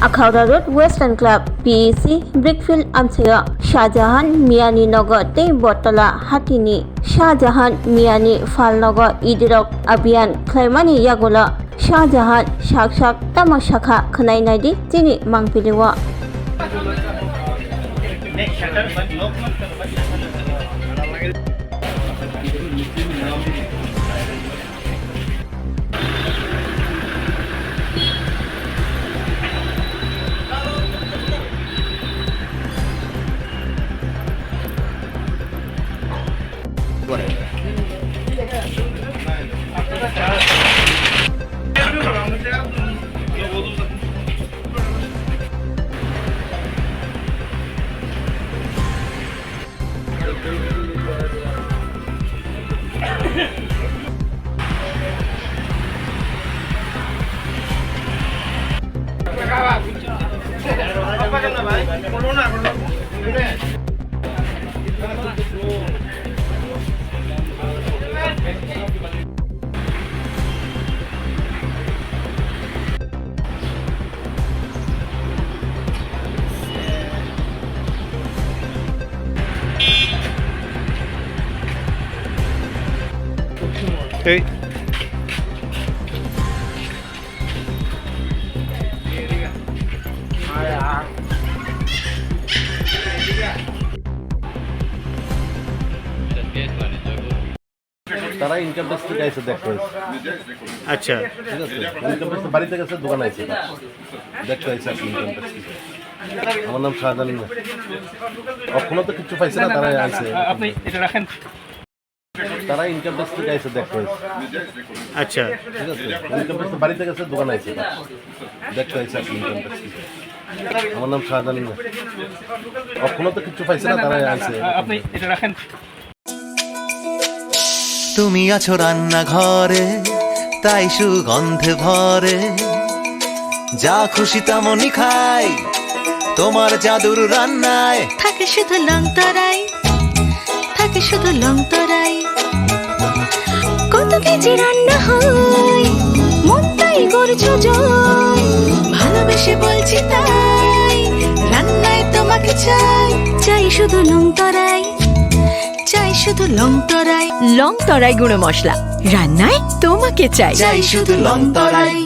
Akhaura road western club PAC brickfield আমছেয়া শাহজাহান মিয়ানি নগর তেই বটতলা হাতিনি শাহজাহান মিয়ানি ফালনগর ইদিরক আবিয়ান খাইমানি ইয়াগোলা শাহজাহান শাক তামাশাখা খনাইনাইদি তিনি মাংপিলিওয়া Hey. তারা ইনকাম ট্যাক্স থেকে আইসে দেখতে হয়েছে। আচ্ছা, ঠিক আছে, ইনকাম ট্যাক্স বাড়িতে গেছে, দোকান আইসে দেখতে হয়েছে আর কি ইনকাম ট্যাক্স। আমার নাম শাহজাহান। কখনো তো কিছু পাইছে না, তারা আইসে। আপনি এটা রাখেন। তারা ইনকাম ট্যাক্স থেকে আইসে দেখতে হয়েছে। আচ্ছা, ঠিক আছে, ইনকাম ট্যাক্স বাড়িতে গেছে, দোকান আইসে দেখতে হয়েছে আর কি ইনকাম ট্যাক্স। আমার নাম শাহজাহান। কখনো তো কিছু পাইছে না, তারা আইসে। আপনি এটা রাখেন। তুমি আছো রান্নাঘরে, তাই সুগন্ধে ভরে, যা খুশি তেমনই খাই, তোমার জাদুর রান্নায় থাকে শুধু লং তরাই, থাকে শুধু লং তরাই। কত কেজি রান্না হয়, মন তাই করছো জয়, ভালোবেসে বলছি তাই, রান্নায় তোমাকে চাই, চাই শুধু লং তরাই, চাই শুধু লং তরাই। লং তরাই গুঁড়ো মশলা, রান্নায় তোমাকে চাই, চাই শুধু লং তরাই।